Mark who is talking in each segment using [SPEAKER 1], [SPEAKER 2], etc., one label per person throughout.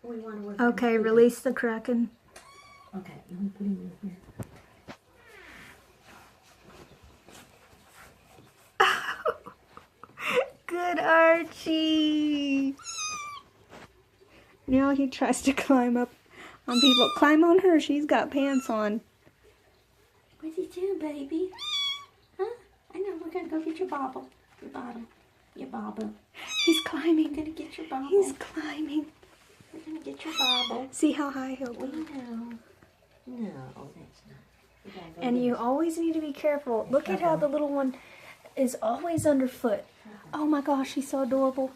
[SPEAKER 1] We want to work.
[SPEAKER 2] Okay, release the Kraken.
[SPEAKER 1] Okay, let me put him in here.
[SPEAKER 2] Good Archie. Now he tries to climb up on people. Climb on her. She's got pants on.
[SPEAKER 1] What's he doing, baby? Huh? I know. We're gonna go get your bauble. Your bottle. Your bauble.
[SPEAKER 2] He's climbing.
[SPEAKER 1] We're gonna get your bauble.
[SPEAKER 2] He's climbing.
[SPEAKER 1] We're gonna get your bauble.
[SPEAKER 2] See how high he'll
[SPEAKER 1] We
[SPEAKER 2] go.
[SPEAKER 1] know. No, that's not. We gotta go
[SPEAKER 2] And
[SPEAKER 1] get
[SPEAKER 2] you
[SPEAKER 1] his-
[SPEAKER 2] always need to be careful. Look at how the little one is always underfoot. Oh my gosh, he's so adorable.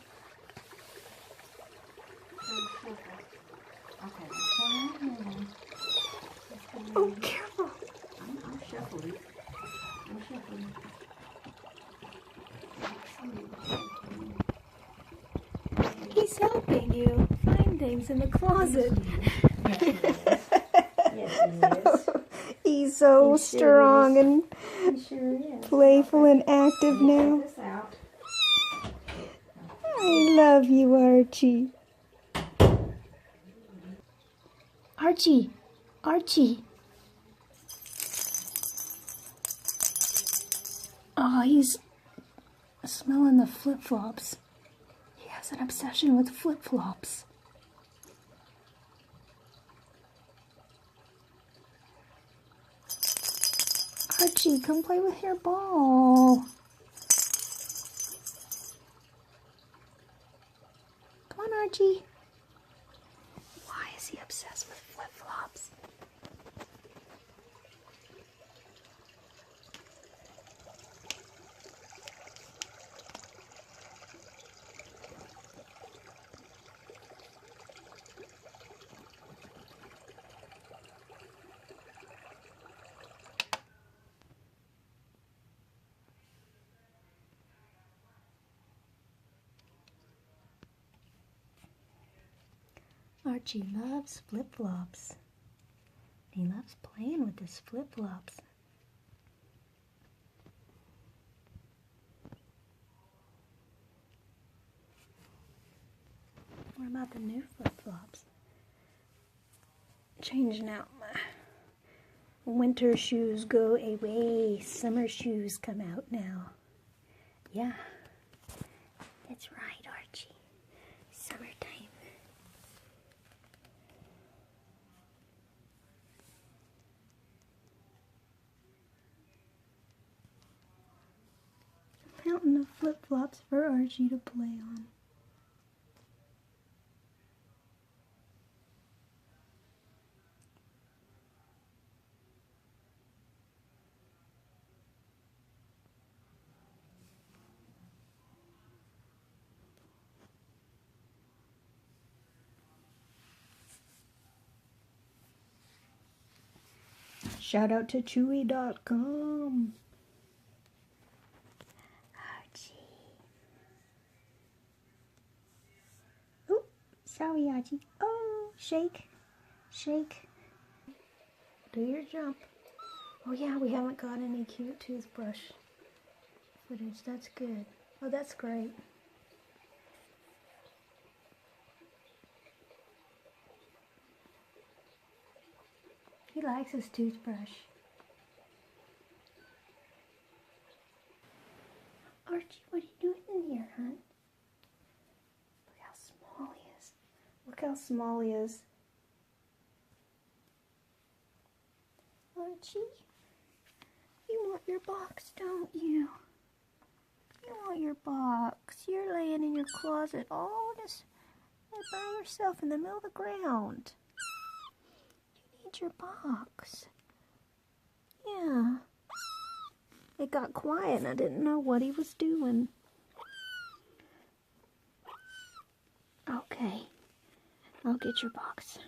[SPEAKER 1] Okay, let's go in here then. Let's go in
[SPEAKER 2] Oh,
[SPEAKER 1] here.
[SPEAKER 2] careful.
[SPEAKER 1] I'm shuffling. I'm shuffling.
[SPEAKER 2] He's helping you find things in the closet.
[SPEAKER 1] Yes, he is. Yes, he is.
[SPEAKER 2] He's so
[SPEAKER 1] He sure
[SPEAKER 2] strong
[SPEAKER 1] is.
[SPEAKER 2] and
[SPEAKER 1] He sure is.
[SPEAKER 2] playful and active now.
[SPEAKER 1] Check this out.
[SPEAKER 2] I love you, Archie. Archie. Archie. Oh, he's smelling the flip-flops. He has an obsession with flip-flops. Archie, come play with your ball. Come on, Archie. Why is he obsessed with flip-flops? Archie loves flip-flops. He loves playing with his flip-flops. What about the new flip-flops? Changing out my winter shoes go away. Summer shoes come out now. Yeah, that's right, Archie. Summertime. Mountain of flip-flops for Archie to play on. Shout out to Chewy.com. Archie. Oh, sorry, Archie. Oh, shake. Shake. Do your jump. Oh, yeah, we haven't got any cute toothbrush footage. That's good. Oh, that's great. He likes his toothbrush. Archie, what are you doing in here, hon? Look how small he is. Look how small he is. Archie, you want your box, don't you? You want your box. You're laying in your closet all just by yourself in the middle of the ground. You need your box. Yeah. It got quiet and I didn't know what he was doing. Okay. I'll get your box.